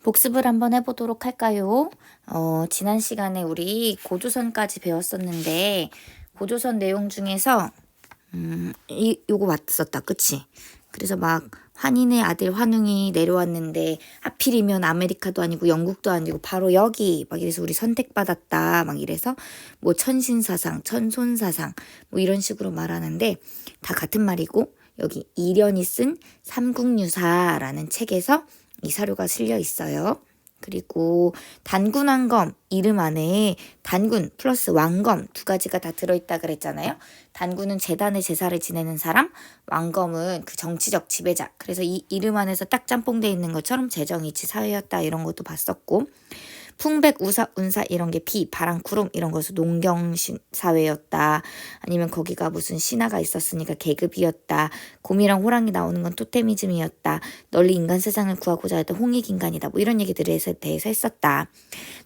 복습을 한번 해보도록 할까요? 지난 시간에 우리 고조선까지 배웠었는데, 고조선 내용 중에서, 요거 왔었다, 그치? 그래서 막, 환인의 아들 환웅이 내려왔는데, 하필이면 아메리카도 아니고 영국도 아니고 바로 여기, 막 이래서 우리 선택받았다, 막 이래서, 뭐 천신사상, 천손사상, 뭐 이런 식으로 말하는데, 다 같은 말이고, 여기 이련이 쓴 삼국유사라는 책에서 이 사료가 실려 있어요. 그리고 단군왕검 이름 안에 단군 플러스 왕검 두 가지가 다 들어있다 그랬잖아요. 단군은 재단의 제사를 지내는 사람, 왕검은 그 정치적 지배자. 그래서 이 이름 안에서 딱 짬뽕돼 있는 것처럼 재정이치 사회였다 이런 것도 봤었고, 풍백, 우사, 운사 이런 게 비, 바람, 구름 이런 것은 농경 사회였다. 아니면 거기가 무슨 신화가 있었으니까 계급이었다. 곰이랑 호랑이 나오는 건 토테미즘이었다. 널리 인간 세상을 구하고자 했던 홍익인간이다. 뭐 이런 얘기들에 대해서 했었다.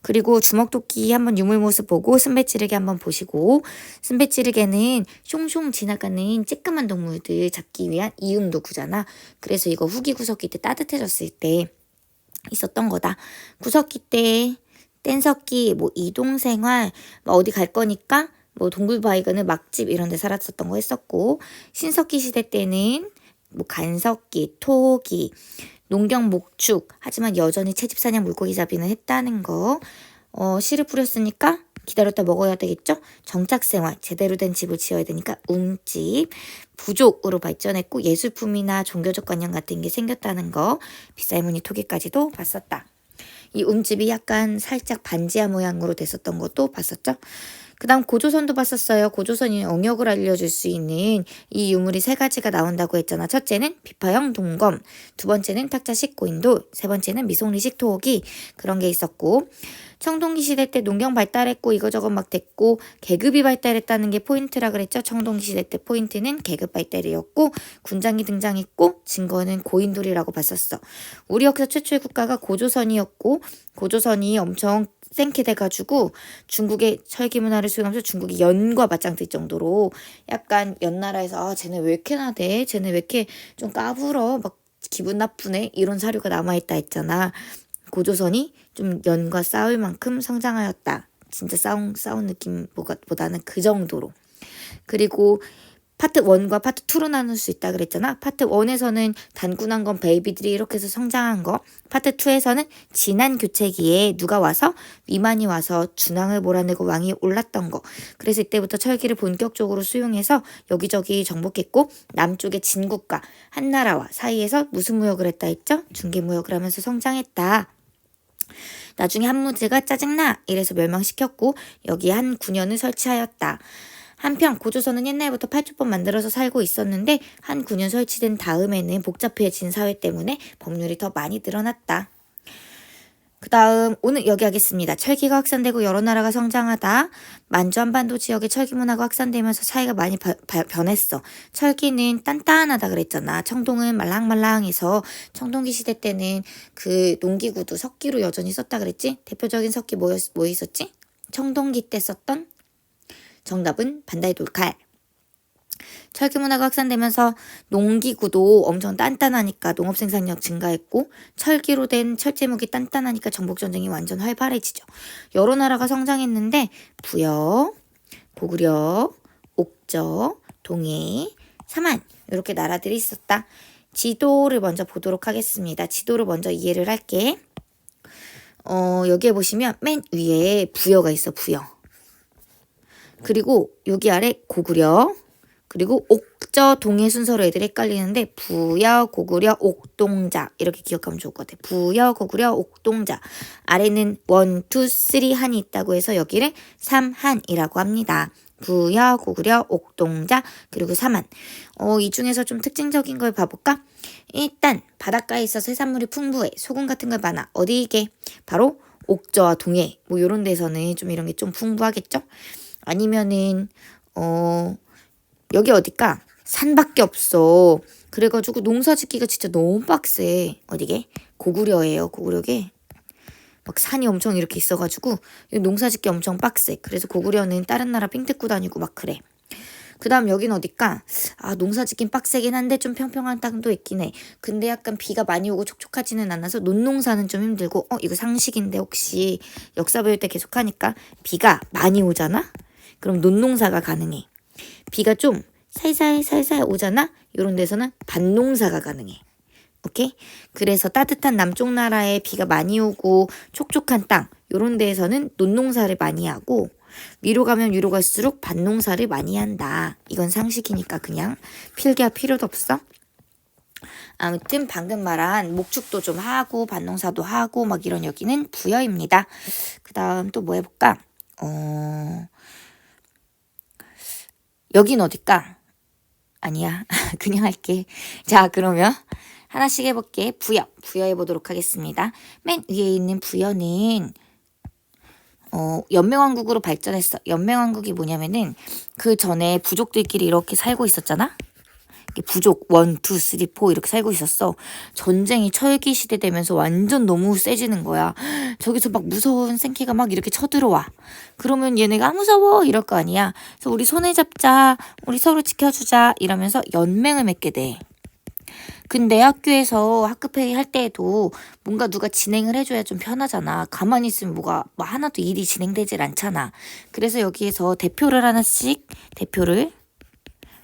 그리고 주먹토끼 한번 유물 모습 보고 순배찌르기 한번 보시고, 순배찌르기는 숑숑 지나가는 쬐끄만 동물들 잡기 위한 이응 도구잖아. 그래서 이거 후기 구석기 때 따뜻해졌을 때 있었던 거다. 구석기 때 뗀석기, 뭐 이동생활, 뭐 어디 갈 거니까 뭐 동굴바위거는 막집 이런 데 살았었던 거 했었고, 신석기 시대 때는 뭐 간석기, 토기, 농경 목축, 하지만 여전히 채집사냥 물고기 잡이는 했다는 거. 씨를 뿌렸으니까 기다렸다 먹어야 되겠죠? 정착생활, 제대로 된 집을 지어야 되니까 웅집, 부족으로 발전했고 예술품이나 종교적 관념 같은 게 생겼다는 거, 빗살무늬 토기까지도 봤었다. 이 움집이 약간 살짝 반지하 모양으로 됐었던 것도 봤었죠. 그 다음 고조선도 봤었어요. 고조선이 영역을 알려줄 수 있는 이 유물이 세 가지가 나온다고 했잖아. 첫째는 비파형 동검, 두 번째는 탁자식 고인돌, 세 번째는 미송리식 토기, 그런 게 있었고, 청동기 시대 때 농경 발달했고 이거저거 막 됐고 계급이 발달했다는 게 포인트라 그랬죠. 청동기 시대 때 포인트는 계급 발달이었고 군장이 등장했고 증거는 고인돌이라고 봤었어. 우리 역사 최초의 국가가 고조선이었고, 고조선이 엄청 생캐 돼가지고 중국의 철기 문화를 수용하면서 중국이 연과 맞짱 뜰 정도로 약간 연나라에서 쟤네 왜 이렇게 나대? 쟤네 왜 이렇게 좀 까불어? 막 기분 나쁘네? 이런 사료가 남아있다 했잖아. 고조선이 좀 연과 싸울 만큼 성장하였다. 진짜 싸운 느낌보다는 그 정도로. 그리고 파트 1과 파트 2로 나눌 수 있다 그랬잖아. 파트 1에서는 단군한 건 베이비들이 이렇게 해서 성장한 거. 파트 2에서는 지난 교체기에 누가 와서 위만이 와서 준왕을 몰아내고 왕이 올랐던 거. 그래서 이때부터 철기를 본격적으로 수용해서 여기저기 정복했고 남쪽의 진국과 한나라와 사이에서 무슨 무역을 했다 했죠? 중개무역을 하면서 성장했다. 나중에 한무제가 짜증나 이래서 멸망시켰고 여기에 한 군현을 설치하였다. 한편 고조선은 옛날부터 팔주법 만들어서 살고 있었는데 한 군현 설치된 다음에는 복잡해진 사회 때문에 법률이 더 많이 늘어났다. 그 다음 오늘 여기 하겠습니다. 철기가 확산되고 여러 나라가 성장하다. 만주 한반도 지역의 철기 문화가 확산되면서 사회가 많이 변했어. 철기는 단단하다 그랬잖아. 청동은 말랑말랑해서 청동기 시대 때는 그 농기구도 석기로 여전히 썼다 그랬지? 대표적인 석기 뭐 있었지? 청동기 때 썼던? 정답은 반다이 돌칼. 철기 문화가 확산되면서 농기구도 엄청 단단하니까 농업 생산력 증가했고 철기로 된 철제목이 단단하니까 정복전쟁이 완전 활발해지죠. 여러 나라가 성장했는데 부여, 고구려, 옥저, 동해, 삼한 이렇게 나라들이 있었다. 지도를 먼저 보도록 하겠습니다. 지도를 먼저 이해를 할게. 여기에 보시면 맨 위에 부여가 있어. 부여. 그리고 여기 아래 고구려, 그리고 옥저, 동해 순서로 애들이 헷갈리는데 부여, 고구려, 옥동자 이렇게 기억하면 좋을 것 같아요. 부여, 고구려, 옥동자. 아래는 1, 2, 3 한이 있다고 해서 여기를 삼한이라고 합니다. 부여, 고구려, 옥동자, 그리고 삼한. 이 중에서 좀 특징적인 걸 봐볼까? 일단 바닷가에 있어서 해산물이 풍부해. 소금 같은 걸 많아. 어디 이게? 바로 옥저와 동해 뭐 이런 데서는 좀 이런 게 좀 풍부하겠죠? 아니면은 여기 어딜까? 산밖에 없어. 그래가지고 농사 짓기가 진짜 너무 빡세. 어디게? 고구려예요. 고구려게 막 산이 엄청 이렇게 있어가지고 농사 짓기 엄청 빡세. 그래서 고구려는 다른 나라 삥 뜯고 다니고 막 그래. 그 다음 여긴 어딜까? 아, 농사 짓긴 빡세긴 한데 좀 평평한 땅도 있긴 해. 근데 약간 비가 많이 오고 촉촉하지는 않아서 논농사는 좀 힘들고, 이거 상식인데 혹시 역사 배울 때 계속 하니까 비가 많이 오잖아? 그럼 논농사가 가능해. 비가 좀 살살 오잖아? 이런 데서는 밭농사가 가능해. 오케이? 그래서 따뜻한 남쪽 나라에 비가 많이 오고 촉촉한 땅 요런 데에서는 논농사를 많이 하고 위로 가면 위로 갈수록 밭농사를 많이 한다. 이건 상식이니까 그냥 필기할 필요도 없어. 아무튼 방금 말한 목축도 좀 하고 밭농사도 하고 막 이런 여기는 부여입니다. 그 다음 또 뭐 해볼까? 여긴 어딜까? 아니야. 그냥 할게. 자, 그러면 하나씩 해볼게. 부여 해보도록 하겠습니다. 맨 위에 있는 부여는 연맹왕국으로 발전했어. 연맹왕국이 뭐냐면은 그 전에 부족들끼리 이렇게 살고 있었잖아. 부족 1, 2, 3, 4 이렇게 살고 있었어. 전쟁이 철기 시대 되면서 완전 너무 세지는 거야. 저기서 막 무서운 생기가 막 이렇게 쳐들어와. 그러면 얘네가 무서워 이럴 거 아니야. 그래서 우리 손을 잡자. 우리 서로 지켜주자. 이러면서 연맹을 맺게 돼. 근데 학교에서 학급회의 할 때에도 뭔가 누가 진행을 해줘야 좀 편하잖아. 가만히 있으면 뭐가 뭐 하나도 일이 진행되질 않잖아. 그래서 여기에서 대표를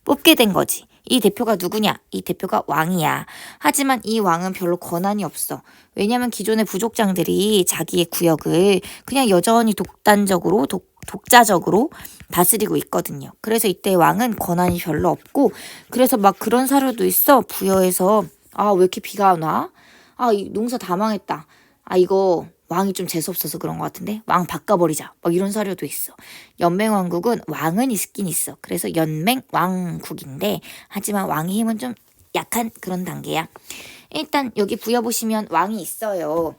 뽑게 된 거지. 이 대표가 누구냐? 이 대표가 왕이야. 하지만 이 왕은 별로 권한이 없어. 왜냐면 기존의 부족장들이 자기의 구역을 그냥 여전히 독자적으로 다스리고 있거든요. 그래서 이때 왕은 권한이 별로 없고 그래서 막 그런 사료도 있어. 부여에서 아, 왜 이렇게 비가 안 와? 아, 이 농사 다 망했다. 아, 이거 왕이 좀 재수없어서 그런 것 같은데 왕 바꿔버리자. 막 이런 사료도 있어. 연맹왕국은 왕은 있긴 있어. 그래서 연맹왕국인데 하지만 왕의 힘은 좀 약한 그런 단계야. 일단 여기 부여 보시면 왕이 있어요.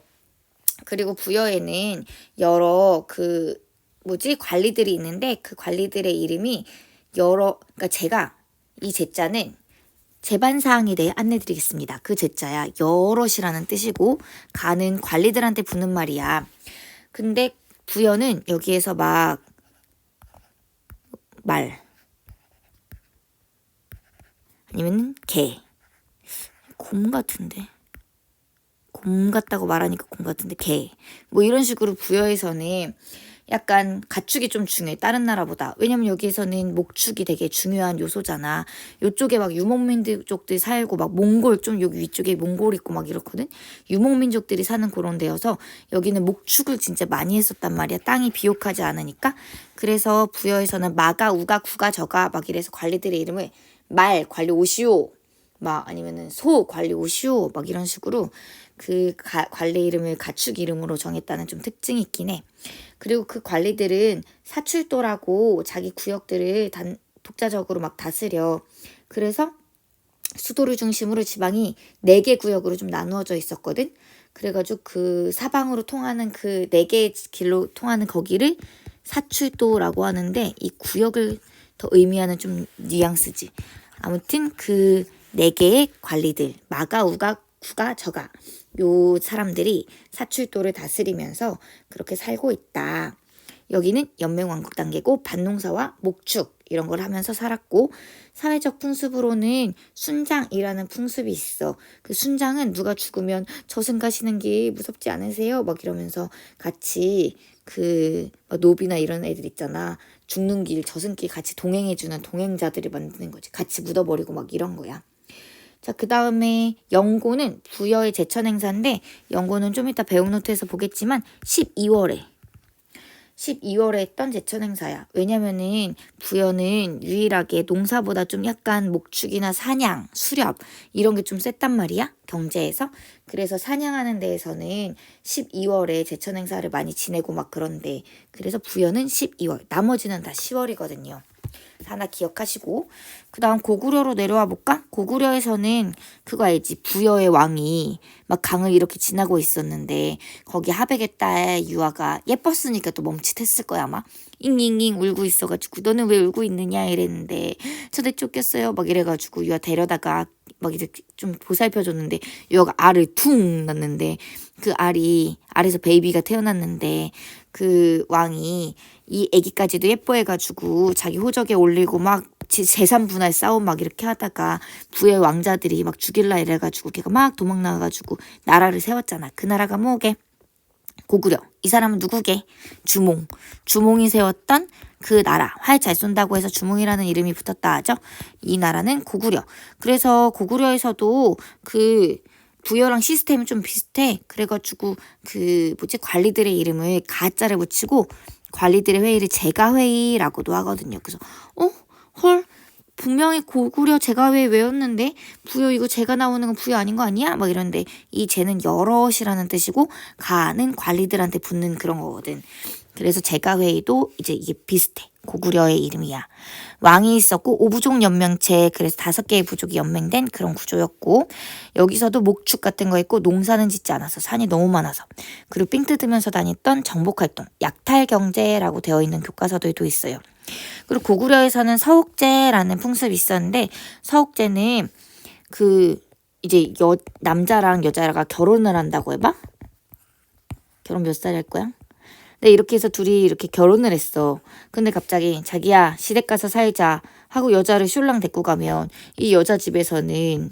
그리고 부여에는 여러 관리들이 있는데 그 관리들의 이름이 그러니까 제가 이 제자는 제반사항에 대해 안내드리겠습니다. 그 제자야 여럿이라는 뜻이고 가는 관리들한테 붙는 말이야. 근데 부여는 여기에서 막 말 아니면 곰 같은데 곰 같다고 말하니까 곰 같은데 뭐 이런 식으로 부여에서는 약간 가축이 좀 중요해. 다른 나라보다. 왜냐면 여기에서는 목축이 되게 중요한 요소잖아. 요쪽에 막 유목민족들 살고 막 몽골 좀 여기 위쪽에 몽골 있고 막 이렇거든. 유목민족들이 사는 그런 데여서 여기는 목축을 진짜 많이 했었단 말이야. 땅이 비옥하지 않으니까. 그래서 부여에서는 마가, 우가, 구가, 저가 막 이래서 관리들의 이름을 말 관리 오시오. 막 아니면은 소 관리 오시오. 막 이런 식으로 관리 이름을 가축 이름으로 정했다는 좀 특징이 있긴 해. 그리고 그 관리들은 사출도라고 자기 구역들을 독자적으로 막 다스려. 그래서 수도를 중심으로 지방이 4개 구역으로 좀 나누어져 있었거든. 그래가지고 그 사방으로 통하는 그 4개의 길로 통하는 거기를 사출도라고 하는데 이 구역을 더 의미하는 좀 뉘앙스지. 아무튼 그 4개의 관리들 마가, 우가, 구가, 저가 요 사람들이 사출도를 다스리면서 그렇게 살고 있다. 여기는 연맹왕국 단계고 밭농사와 목축 이런 걸 하면서 살았고 사회적 풍습으로는 순장이라는 풍습이 있어. 그 순장은 누가 죽으면 저승 가시는 게 무섭지 않으세요? 막 이러면서 같이 노비나 이런 애들 있잖아. 죽는 길, 저승길 같이 동행해주는 동행자들을 만드는 거지. 같이 묻어버리고 막 이런 거야. 자, 그 다음에 연고는 부여의 제천 행사인데 연고는 좀 이따 배움 노트에서 보겠지만 12월에 했던 제천 행사야. 왜냐면은 부여는 유일하게 농사보다 좀 약간 목축이나 사냥, 수렵 이런 게 좀 셌단 말이야. 경제에서. 그래서 사냥하는 데에서는 12월에 제천 행사를 많이 지내고 막 그런데 그래서 부여는 12월. 나머지는 다 10월이거든요. 하나 기억하시고 그 다음 고구려로 내려와 볼까? 고구려에서는 그거 알지? 부여의 왕이 막 강을 이렇게 지나고 있었는데 거기 하백의 딸 유아가 예뻤으니까 또 멈칫했을 거야 아마. 잉잉잉 울고 있어가지고 너는 왜 울고 있느냐 이랬는데 저대 쫓겼어요 막 이래가지고 유아 데려다가 막 이제 좀 보살펴줬는데 유아가 알을 퉁 낳는데 그 알에서 베이비가 태어났는데 그 왕이 이 애기까지도 예뻐해가지고 자기 호적에 올리고 막 재산 분할 싸움 막 이렇게 하다가 부의 왕자들이 막 죽일라 이래가지고 걔가 막 도망 나가가지고 나라를 세웠잖아. 그 나라가 뭐게? 고구려. 이 사람은 누구게? 주몽. 주몽이 세웠던 그 나라. 활 잘 쏜다고 해서 주몽이라는 이름이 붙었다 하죠. 이 나라는 고구려. 그래서 고구려에서도 그 부여랑 시스템이 좀 비슷해. 그래가지고 그 관리들의 이름을 가자를 붙이고 관리들의 회의를 제가회의라고도 하거든요. 그래서 헐 분명히 고구려 제가회의 외웠는데 부여 이거 제가 나오는 건 부여 아닌 거 아니야? 막 이런데 이 제는 여럿이라는 뜻이고 가는 관리들한테 붙는 그런 거거든. 그래서 제가회의도 이제 이게 비슷해. 고구려의 이름이야. 왕이 있었고 오부족 연명체, 그래서 5개의 부족이 연맹된 그런 구조였고, 여기서도 목축 같은 거 있고 농사는 짓지 않아서 산이 너무 많아서, 그리고 삥 뜯으면서 다녔던 정복활동, 약탈경제라고 되어 있는 교과서들도 있어요. 그리고 고구려에서는 서옥제라는 풍습이 있었는데, 서옥제는 그 이제 남자랑 여자가 결혼을 한다고 해봐? 결혼 몇 살 할 거야? 네, 이렇게 해서 둘이 이렇게 결혼을 했어. 근데 갑자기 자기야 시댁 가서 살자 하고 여자를 슐랑 데리고 가면 이 여자 집에서는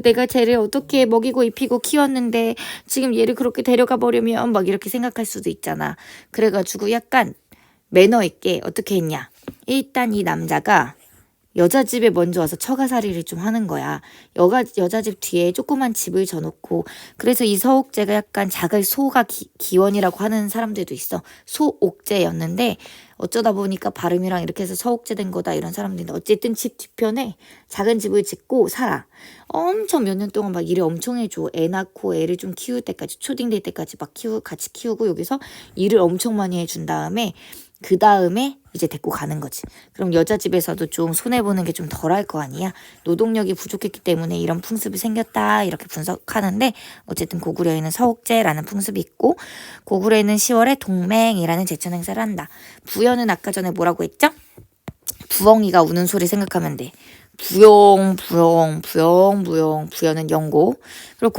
내가 쟤를 어떻게 먹이고 입히고 키웠는데 지금 얘를 그렇게 데려가 버리면 막 이렇게 생각할 수도 있잖아. 그래가지고 약간 매너 있게 어떻게 했냐. 일단 이 남자가 여자 집에 먼저 와서 처가살이를 좀 하는 거야. 여자 집 뒤에 조그만 집을 져놓고, 그래서 이 서옥제가 약간 작을 소가 기원이라고 하는 사람들도 있어. 소옥제였는데 어쩌다 보니까 발음이랑 이렇게 해서 서옥제 된 거다 이런 사람들인데, 어쨌든 집 뒤편에 작은 집을 짓고 살아. 엄청 몇 년 동안 막 일을 엄청 해줘. 애 낳고 애를 좀 키울 때까지, 초딩 될 때까지 막 같이 키우고 여기서 일을 엄청 많이 해준 다음에 그 다음에 이제 데리고 가는 거지. 그럼 여자 집에서도 좀 손해보는 게 좀 덜할 거 아니야. 노동력이 부족했기 때문에 이런 풍습이 생겼다 이렇게 분석하는데, 어쨌든 고구려에는 서옥제라는 풍습이 있고, 고구려에는 10월에 동맹이라는 제천 행사를 한다. 부여는 아까 전에 뭐라고 했죠? 부엉이가 우는 소리 생각하면 돼. 부용 부용 부용 부용. 부여는 영고. 그리고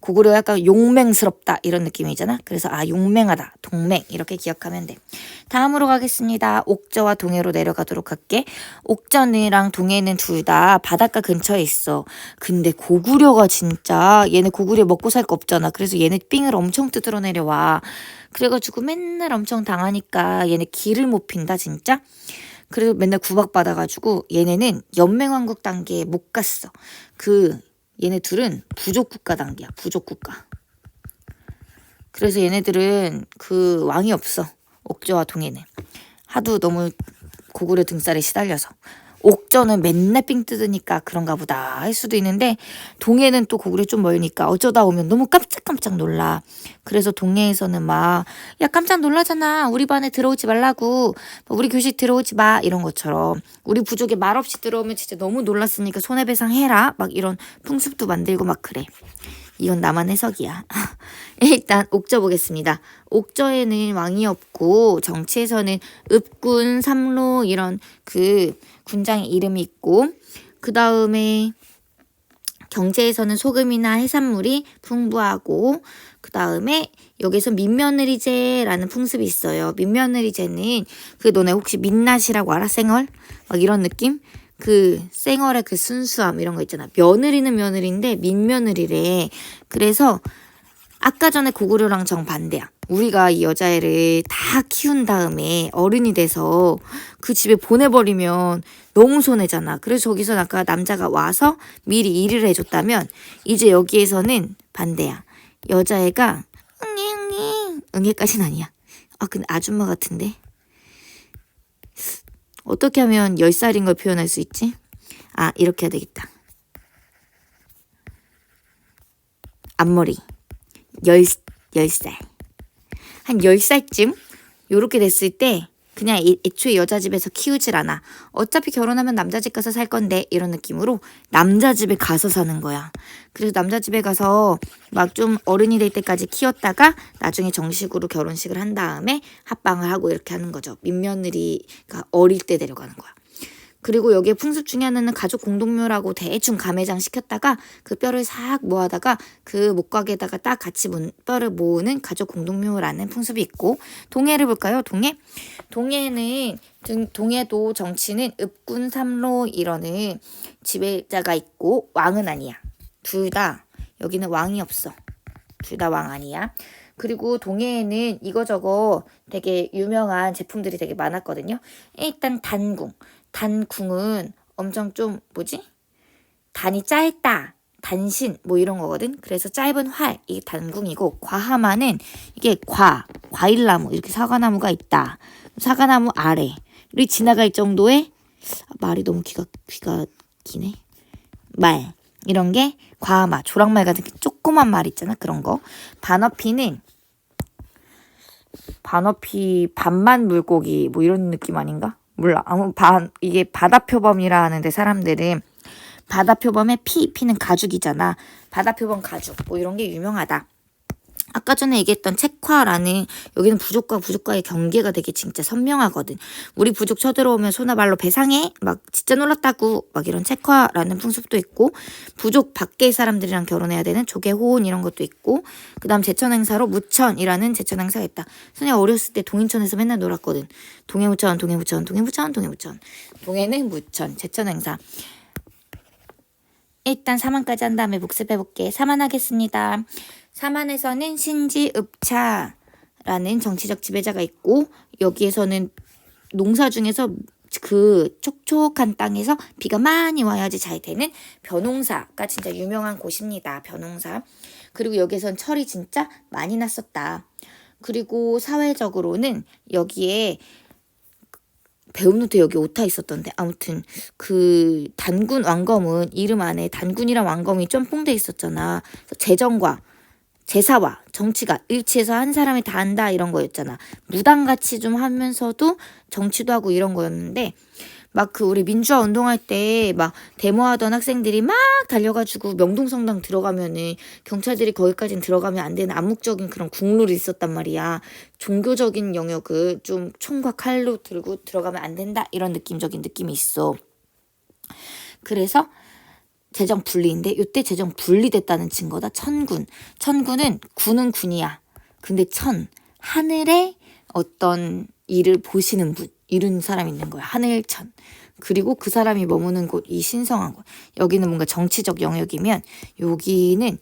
고구려 약간 용맹스럽다 이런 느낌이잖아. 그래서 용맹하다, 동맹 이렇게 기억하면 돼. 다음으로 가겠습니다. 옥저와 동해로 내려가도록 할게. 옥저랑 동해는 둘 다 바닷가 근처에 있어. 근데 고구려가 진짜 얘네 고구려 먹고 살 거 없잖아. 그래서 얘네 삥을 엄청 뜯으러 내려와. 그래가지고 맨날 엄청 당하니까 얘네 길을 못 핀다 진짜. 그래서 맨날 구박받아가지고 얘네는 연맹왕국 단계에 못 갔어. 얘네 둘은 부족국가 단계야. 부족국가. 그래서 얘네들은 그 왕이 없어. 옥저와 동해는. 하도 너무 고구려 등살에 시달려서. 옥저는 맨날 삥 뜯으니까 그런가 보다 할 수도 있는데, 동해는 또 고구려 좀 멀으니까 어쩌다 오면 너무 깜짝깜짝 놀라. 그래서 동해에서는 막 야 깜짝 놀라잖아. 우리 반에 들어오지 말라고. 우리 교실 들어오지 마. 이런 것처럼 우리 부족에 말 없이 들어오면 진짜 너무 놀랐으니까 손해배상 해라. 막 이런 풍습도 만들고 막 그래. 이건 나만 해석이야. 일단 옥저 보겠습니다. 옥저에는 왕이 없고 정치에서는 읍군, 삼로 이런 그 군장의 이름이 있고, 그 다음에 경제에서는 소금이나 해산물이 풍부하고, 그 다음에 여기서 민며느리제라는 풍습이 있어요. 민며느리제는 너네 혹시 민낯이라고 알아? 쌩얼? 막 이런 느낌? 쌩얼의 순수함 이런 거 있잖아. 며느리는 며느리인데 민며느리래. 그래서 아까 전에 고구려랑 정반대야. 우리가 이 여자애를 다 키운 다음에 어른이 돼서 그 집에 보내버리면 너무 손해잖아. 그래서 저기서 아까 남자가 와서 미리 일을 해줬다면, 이제 여기에서는 반대야. 여자애가 응애까지는 아니야. 근데 아줌마 같은데? 어떻게 하면 10살인 걸 표현할 수 있지? 이렇게 해야 되겠다. 앞머리 10살. 한 10살쯤? 요렇게 됐을 때 그냥 애초에 여자 집에서 키우질 않아. 어차피 결혼하면 남자 집 가서 살 건데 이런 느낌으로 남자 집에 가서 사는 거야. 그래서 남자 집에 가서 막 좀 어른이 될 때까지 키웠다가 나중에 정식으로 결혼식을 한 다음에 합방을 하고 이렇게 하는 거죠. 민며느리가 어릴 때 데려가는 거야. 그리고 여기에 풍습 중에 하나는 가족 공동묘라고 대충 가매장 시켰다가 그 뼈를 싹 모아다가 그 목각에다가 딱 같이 뼈를 모으는 가족 공동묘라는 풍습이 있고, 동해를 볼까요? 동해도 정치는 읍군 삼로 이러는 지배자가 있고 왕은 아니야. 둘 다 여기는 왕이 없어. 둘 다 왕 아니야. 그리고 동해에는 이거저거 되게 유명한 제품들이 되게 많았거든요. 일단 단궁은 엄청 좀 단이 짧다, 단신 뭐 이런 거거든. 그래서 짧은 활, 이게 단궁이고, 과하마는 이게 과일나무, 이렇게 사과나무가 있다. 사과나무 아래를 지나갈 정도의, 말이 너무 귀가 기네. 말, 이런 게 과하마, 조랑말 같은 조그만 말 있잖아. 그런 거. 반어피 반만 물고기 뭐 이런 느낌 아닌가? 몰라. 이게 바다표범이라 하는데, 사람들은 바다표범의 피는 가죽이잖아. 바다표범 가죽 뭐 이런 게 유명하다. 아까 전에 얘기했던 책화라는, 여기는 부족과 부족과의 경계가 되게 진짜 선명하거든. 우리 부족 쳐들어오면 소나 발로 배상해 막 진짜 놀랐다고 막 이런 책화라는 풍습도 있고, 부족 밖의 사람들이랑 결혼해야 되는 조개호혼 이런 것도 있고, 그 다음 제천 행사로 무천이라는 제천 행사가 있다. 선이가 어렸을 때 동인천에서 맨날 놀았거든. 동해무천. 동해는 무천, 제천 행사. 일단 사만까지 한 다음에 복습해볼게. 사만하겠습니다. 사만에서는 신지읍차라는 정치적 지배자가 있고, 여기에서는 농사 중에서 그 촉촉한 땅에서 비가 많이 와야지 잘 되는 벼농사가 진짜 유명한 곳입니다. 벼농사. 그리고 여기에선 철이 진짜 많이 났었다. 그리고 사회적으로는 여기에 배움노트 여기 오타 있었던데, 아무튼 그 단군 왕검은 이름 안에 단군이랑 왕검이 점뽕돼 있었잖아. 재정과 제사와 정치가 일치해서 한 사람이 다 한다 이런 거였잖아. 무당같이 좀 하면서도 정치도 하고 이런 거였는데, 막 그 우리 민주화 운동할 때 막 데모하던 학생들이 막 달려가지고 명동성당 들어가면은 경찰들이 거기까지는 들어가면 안 되는 암묵적인 그런 국룰이 있었단 말이야. 종교적인 영역을 좀 총과 칼로 들고 들어가면 안 된다 이런 느낌적인 느낌이 있어. 그래서 재정 분리인데, 이때 재정 분리됐다는 증거다. 천군은 군은 군이야. 근데 하늘에 어떤 일을 보시는 분, 이런 사람이 있는 거야. 하늘천. 그리고 그 사람이 머무는 곳이 신성한 곳. 여기는 뭔가 정치적 영역이면, 여기는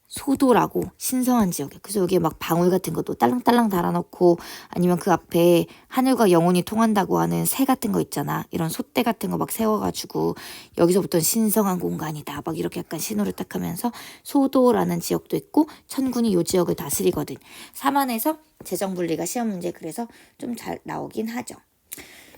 소도라고 신성한 지역이야. 그래서 여기에 막 방울 같은 것도 딸랑딸랑 달아놓고, 아니면 그 앞에 하늘과 영혼이 통한다고 하는 새 같은 거 있잖아. 이런 솥대 같은 거 막 세워가지고 여기서부터는 신성한 공간이다. 막 이렇게 약간 신호를 딱 하면서 소도라는 지역도 있고, 천군이 요 지역을 다스리거든. 사만에서 재정분리가 시험 문제 그래서 좀 잘 나오긴 하죠.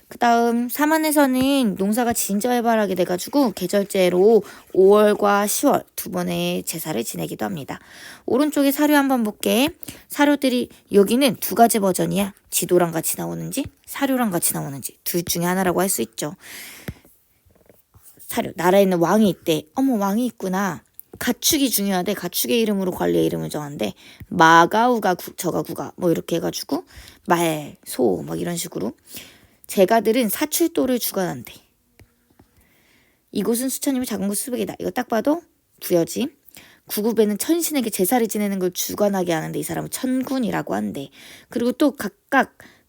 그 다음 사만에서는 농사가 진짜 활발하게 돼가지고 계절제로 5월과 10월 두 번의 제사를 지내기도 합니다. 오른쪽에 사료 한번 볼게. 사료들이 여기는 두 가지 버전이야. 지도랑 같이 나오는지 사료랑 같이 나오는지 둘 중에 하나라고 할 수 있죠. 사료, 나라에는 왕이 있대. 어머, 왕이 있구나. 가축이 중요하대. 가축의 이름으로 관리의 이름을 정한대. 마가우가 저가구가 뭐 이렇게 해가지고 말, 소 막 이런 식으로. 제가들은 사출도를 주관한대. 이곳은 수천이면 작은 곳 수백이다. 이거 딱 봐도 부여지. 구구배는 천신에게 제사를 지내는 걸 주관하게 하는데, 이 사람은 천군이라고 한대. 그리고 또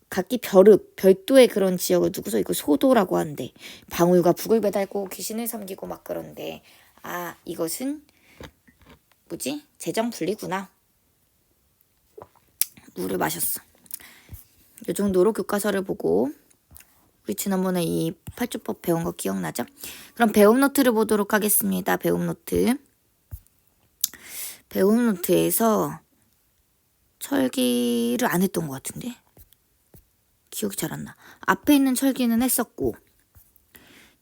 각기 별도의 그런 지역을 두고서 이거 소도라고 한대. 방울과 북을 배달고 귀신을 섬기고 막 그런데, 이것은 재정 분리구나. 물을 마셨어. 이 정도로 교과서를 보고, 우리 지난번에 이 팔조법 배운 거 기억나죠? 그럼 배움 노트를 보도록 하겠습니다. 배움 노트에서 철기를 안 했던 것 같은데? 기억이 잘 안 나. 앞에 있는 철기는 했었고,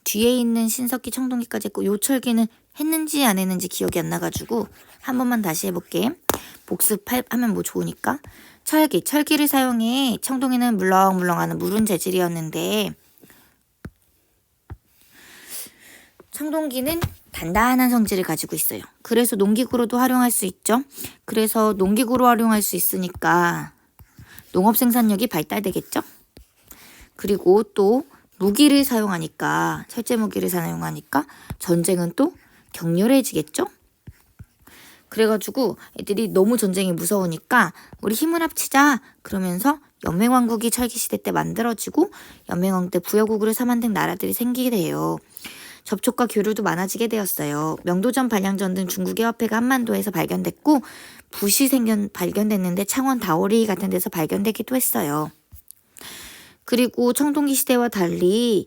뒤에 있는 신석기, 청동기까지 했고, 요 철기는 했는지 안 했는지 기억이 안 나가지고 한 번만 다시 해볼게. 복습하면 뭐 좋으니까. 철기를 사용해. 청동기는 물렁물렁하는 무른 재질이었는데, 청동기는 단단한 성질을 가지고 있어요. 그래서 농기구로도 활용할 수 있죠. 그래서 농기구로 활용할 수 있으니까 농업 생산력이 발달되겠죠. 그리고 또 무기를 사용하니까, 철제 무기를 사용하니까 전쟁은 또 격렬해지겠죠? 그래가지고 애들이 너무 전쟁이 무서우니까 우리 힘을 합치자 그러면서 연맹왕국이 철기시대 때 만들어지고 연맹왕국 때 부여국으로 삼환된 나라들이 생기게 돼요. 접촉과 교류도 많아지게 되었어요. 명도전, 반량전 등 중국의 화폐가 한반도에서 발견됐고 붓이 발견됐는데 창원 다오리 같은 데서 발견되기도 했어요. 그리고 청동기 시대와 달리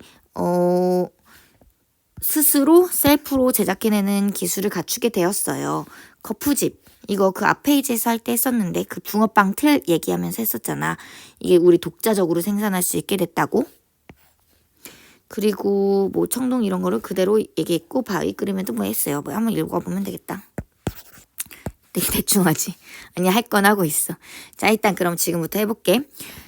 스스로 셀프로 제작해내는 기술을 갖추게 되었어요. 거푸집 이거 그 앞 페이지에서 할 때 했었는데 그 붕어빵 틀 얘기하면서 했었잖아. 이게 우리 독자적으로 생산할 수 있게 됐다고. 그리고 뭐 청동 이런 거를 그대로 얘기했고 바위 끓이면도 뭐 했어요. 뭐 한번 읽어보면 되겠다. 되게 대충 하지. 아니 할 건 하고 있어. 자 일단 그럼 지금부터 해볼게.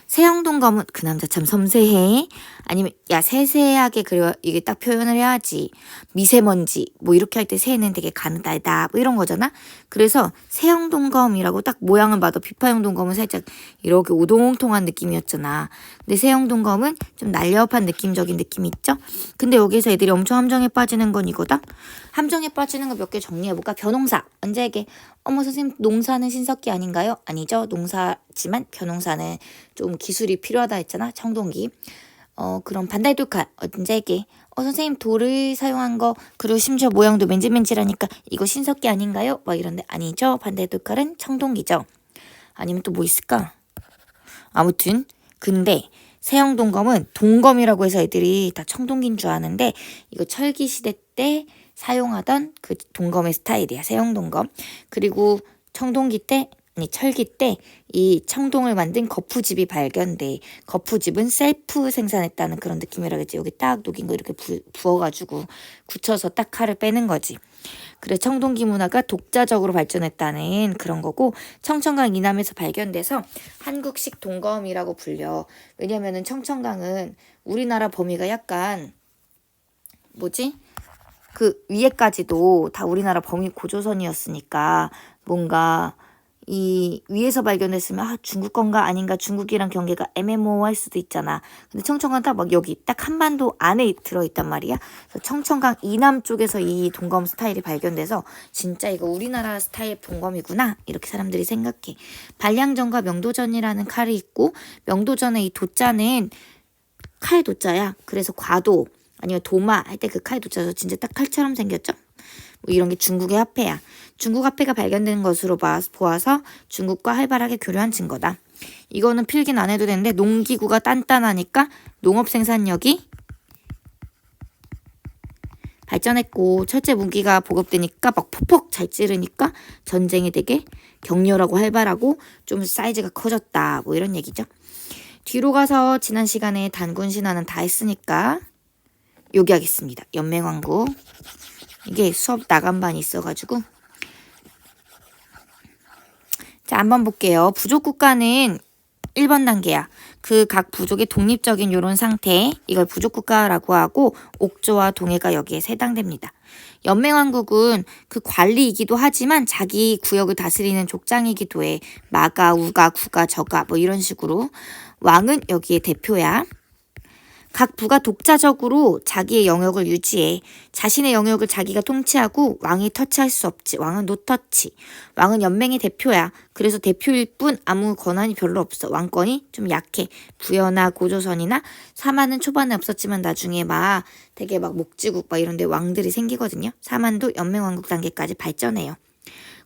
세형동검은 그 남자 참 섬세해. 아니면 야 세세하게 그려 이게 딱 표현을 해야지. 미세먼지 뭐 이렇게 할 때 새는 되게 가느다르다 뭐 이런 거잖아. 그래서 세형동검이라고 딱 모양을 봐도 비파형동검은 살짝 이렇게 오동통한 느낌이었잖아. 근데 세형동검은 좀 날렵한 느낌적인 느낌이 있죠. 근데 여기서 애들이 엄청 함정에 빠지는 건 이거다. 함정에 빠지는 거 몇 개 정리해볼까? 벼농사 언제에게 어머 선생님 농사는 신석기 아닌가요? 아니죠. 농사지만 벼농사는 좀 기술이 필요하다 했잖아. 청동기. 그럼 반달돌칼 언제에게 선생님 돌을 사용한 거 그리고 심지어 모양도 맨질맨질하니까 이거 신석기 아닌가요? 막 이런데 아니죠. 반달돌칼은 청동기죠. 아니면 또 뭐 있을까? 아무튼 근데 세형동검은 동검이라고 해서 애들이 다 청동기인 줄 아는데 이거 철기시대 때 사용하던 그 동검의 스타일이야. 세형동검. 그리고 청동기 때 아니 철기 때 이 청동을 만든 거푸집이 발견돼. 거푸집은 셀프 생산했다는 그런 느낌이라겠지. 여기 딱 녹인 거 이렇게 부어가지고 굳혀서 딱 칼을 빼는 거지. 그래 청동기 문화가 독자적으로 발전했다는 그런 거고 청천강 이남에서 발견돼서 한국식 동검이라고 불려. 왜냐면은 청천강은 우리나라 범위가 약간 뭐지? 그 위에까지도 다 우리나라 범위 고조선이었으니까 뭔가 이 위에서 발견했으면 중국 건가 아닌가 중국이랑 경계가 애매모호할 수도 있잖아. 근데 청천강 딱 막 여기 딱 한반도 안에 들어있단 말이야. 그래서 청천강 이남 쪽에서 이 동검 스타일이 발견돼서 진짜 이거 우리나라 스타일 동검이구나 이렇게 사람들이 생각해. 반량전과 명도전이라는 칼이 있고 명도전의 이 도자는 칼 도자야. 그래서 과도 아니면 도마 할 때 그 칼 도자도 진짜 딱 칼처럼 생겼죠? 뭐 이런 게 중국의 화폐야. 중국 화폐가 발견된 것으로 보아서 중국과 활발하게 교류한 증거다. 이거는 필기는 안 해도 되는데 농기구가 단단하니까 농업 생산력이 발전했고 철제 무기가 보급되니까 막 퍽퍽 잘 찌르니까 전쟁이 되게 격렬하고 활발하고 좀 사이즈가 커졌다. 뭐 이런 얘기죠. 뒤로 가서 지난 시간에 단군 신화는 다 했으니까 여기 하겠습니다. 연맹왕국. 이게 수업 나간반이 있어가지고. 자, 한번 볼게요. 부족 국가는 1번 단계야. 그 각 부족의 독립적인 요런 상태. 이걸 부족 국가라고 하고 옥조와 동해가 여기에 해당됩니다. 연맹왕국은 그 관리이기도 하지만 자기 구역을 다스리는 족장이기도 해. 마가, 우가, 구가, 저가 뭐 이런 식으로. 왕은 여기에 대표야. 각 부가 독자적으로 자기의 영역을 유지해. 자신의 영역을 자기가 통치하고 왕이 터치할 수 없지. 왕은 노터치. 왕은 연맹의 대표야. 그래서 대표일 뿐 아무 권한이 별로 없어. 왕권이 좀 약해. 부여나 고조선이나 사만은 초반에 없었지만 나중에 막 되게 막 목지국 막 이런 데 왕들이 생기거든요. 사만도 연맹왕국 단계까지 발전해요.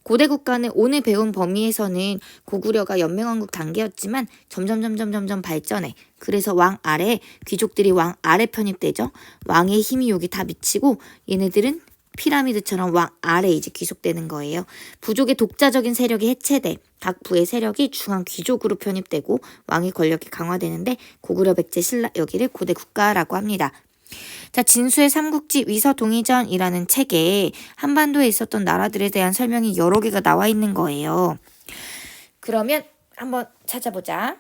고대 국가는 오늘 배운 범위에서는 고구려가 연맹왕국 단계였지만 점점 발전해. 그래서 왕 아래 귀족들이 왕 아래 편입되죠. 왕의 힘이 여기 다 미치고 얘네들은 피라미드처럼 왕 아래 이제 귀속되는 거예요. 부족의 독자적인 세력이 해체돼. 각 부의 세력이 중앙 귀족으로 편입되고 왕의 권력이 강화되는데 고구려, 백제, 신라 여기를 고대 국가라고 합니다. 자, 진수의 삼국지 위서동의전이라는 책에 한반도에 있었던 나라들에 대한 설명이 여러 개가 나와 있는 거예요. 그러면 한번 찾아보자.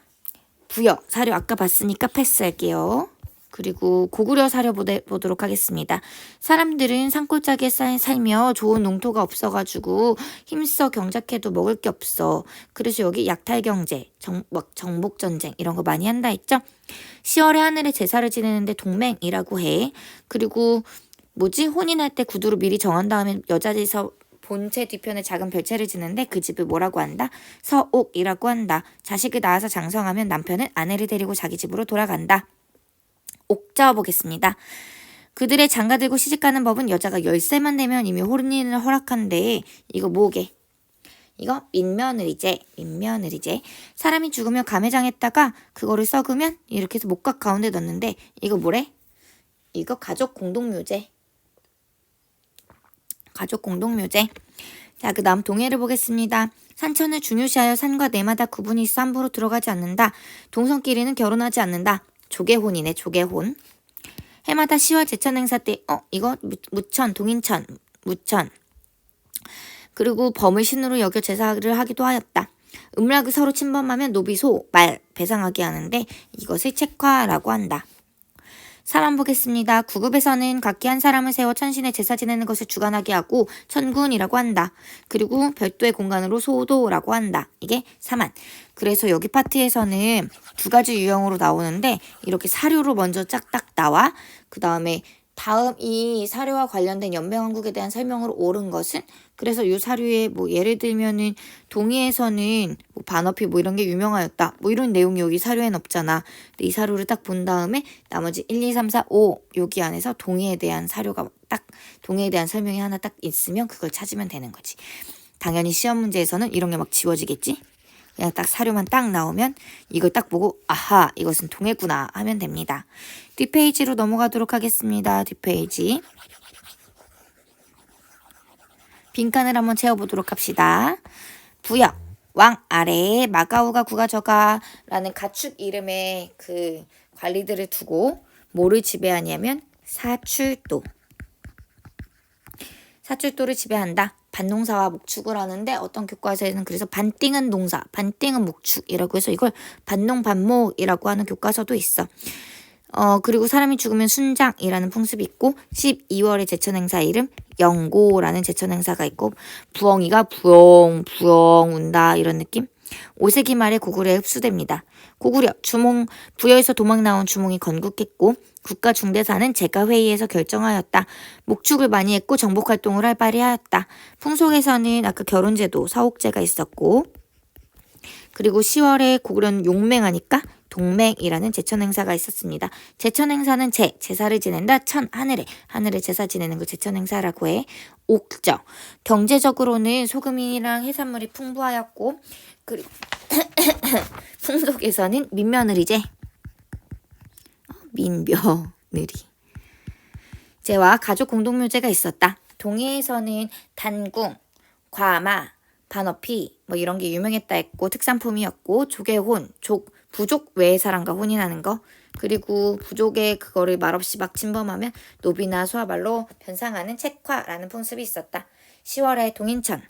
부여, 사료 아까 봤으니까 패스할게요. 그리고 고구려 사려 보도록 하겠습니다. 사람들은 산골짜기에 살며 좋은 농토가 없어가지고 힘써 경작해도 먹을 게 없어. 그래서 여기 약탈 경제, 정복 전쟁 이런 거 많이 한다 했죠. 10월에 하늘에 제사를 지내는데 동맹이라고 해. 그리고 혼인할 때 구두로 미리 정한 다음에 여자 집에서 본체 뒤편에 작은 별채를 지는데 그 집을 뭐라고 한다? 서옥이라고 한다. 자식을 낳아서 장성하면 남편은 아내를 데리고 자기 집으로 돌아간다. 옥자 보겠습니다. 그들의 장가 들고 시집가는 법은 여자가 10세만 되면 이미 혼인을 허락한데 이거 뭐게? 이거 민며느리제. 사람이 죽으면 가매장했다가 그거를 썩으면 이렇게 해서 목각 가운데 넣는데 이거 뭐래? 이거 가족 공동묘제. 자, 그 다음 동해를 보겠습니다. 산천을 중요시하여 산과 내마다 구분이 있어 함부로 들어가지 않는다. 동성끼리는 결혼하지 않는다. 조계혼이네, 조계혼. 해마다 10월 제천 행사 때 이거 무천, 동인천, 무천. 그리고 범을 신으로 여겨 제사를 하기도 하였다. 음락을 서로 침범하면 노비소, 말, 배상하게 하는데 이것을 책화라고 한다. 사람 보겠습니다. 구급에서는 각기 한 사람을 세워 천신의 제사 지내는 것을 주관하게 하고 천군이라고 한다. 그리고 별도의 공간으로 소도라고 한다. 이게 사만. 그래서 여기 파트에서는 두 가지 유형으로 나오는데 이렇게 사료로 먼저 짝딱 나와. 그 다음에 다음 이 사료와 관련된 연맹왕국에 대한 설명으로 옳은 것은 그래서 이 사료에 예를 들면은 동의에서는 반어피 이런 게 유명하였다. 이런 내용이 여기 사료에는 없잖아. 근데 이 사료를 딱 본 다음에 나머지 1, 2, 3, 4, 5 여기 안에서 동의에 대한 사료가 동의에 대한 설명이 하나 딱 있으면 그걸 찾으면 되는 거지. 당연히 시험 문제에서는 이런 게 막 지워지겠지? 그냥 딱 사료만 딱 나오면 이걸 딱 보고 아하 이것은 동해구나 하면 됩니다. 뒷페이지로 넘어가도록 하겠습니다. 뒷페이지. 빈칸을 한번 채워보도록 합시다. 부여 왕 아래에 마가우가 구가저가 라는 가축 이름의 그 관리들을 두고 뭐를 지배하냐면 사출도를 지배한다. 반농사와 목축을 하는데 어떤 교과서에는 그래서 반띵은 농사, 반띵은 목축이라고 해서 이걸 반농반목이라고 하는 교과서도 있어. 그리고 사람이 죽으면 순장이라는 풍습이 있고 12월의 제천 행사 이름 영고라는 제천 행사가 있고 부엉이가 부엉 운다 이런 느낌. 5세기 말에 고구려에 흡수됩니다. 고구려 부여에서 도망 나온 주몽이 건국했고 국가 중대사는 제가회의에서 결정하였다. 목축을 많이 했고 정복활동을 활발히 하였다. 풍속에서는 아까 결혼제도 사옥제가 있었고 그리고 10월에 고구려는 용맹하니까 동맹이라는 제천 행사가 있었습니다. 제천 행사는 제사를 지낸다. 하늘에 제사 지내는 걸 제천 행사라고 해. 옥저. 경제적으로는 소금이랑 해산물이 풍부하였고 그리고 풍속에서는 민며느리제. 민며느리. 제와 가족 공동묘제가 있었다. 동해에서는 단궁, 과마, 반어피 이런 게 유명했다 했고 특산품이었고 조계혼, 부족 외의 사람과 혼인하는 거 그리고 부족의 그거를 말없이 막 침범하면 노비나 소아발로 변상하는 책화라는 풍습이 있었다. 10월에 동인천,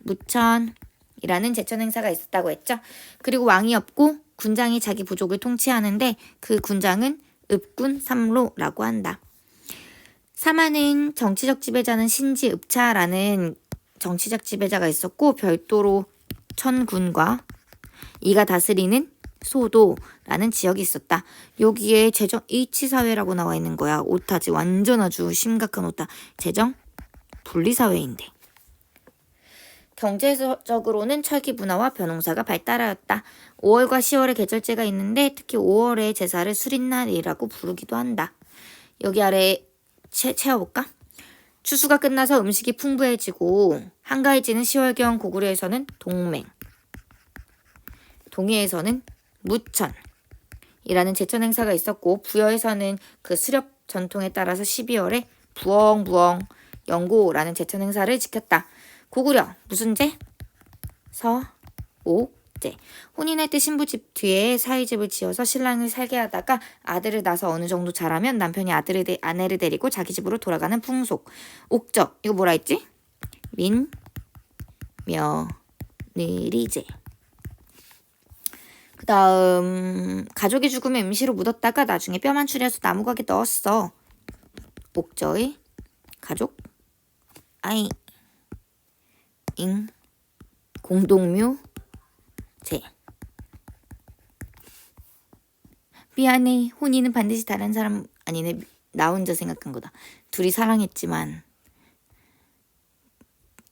무천이라는 제천 행사가 있었다고 했죠. 그리고 왕이 없고 군장이 자기 부족을 통치하는데 그 군장은 읍군 삼로라고 한다. 사마는 정치적 지배자는 신지읍차라는 정치적 지배자가 있었고 별도로 천군과 이가 다스리는 소도라는 지역이 있었다. 여기에 재정 H사회라고 나와 있는 거야. 오타지. 완전 아주 심각한 오타. 재정 분리사회인데. 경제적으로는 철기 문화와 벼농사가 발달하였다. 5월과 10월의 계절제가 있는데 특히 5월의 제사를 수린날이라고 부르기도 한다. 여기 아래 채워볼까? 추수가 끝나서 음식이 풍부해지고 한가해지는 10월경 고구려에서는 동맹, 동해에서는 무천이라는 제천 행사가 있었고 부여에서는 그 수렵 전통에 따라서 12월에 부엉부엉 영고라는 제천 행사를 지켰다. 고구려 무슨 제? 서옥제. 혼인할 때 신부 집 뒤에 사위집을 지어서 신랑을 살게 하다가 아들을 낳아서 어느 정도 자라면 남편이 아내를 데리고 자기 집으로 돌아가는 풍속. 옥적. 이거 뭐라 했지? 민며느리제. 그 다음 가족이 죽으면 임시로 묻었다가 나중에 뼈만 추려서 나무각에 넣었어. 목저의 가족 아이 잉 공동묘 제 미안해. 혼이는 반드시 다른 사람 아니네. 나 혼자 생각한 거다. 둘이 사랑했지만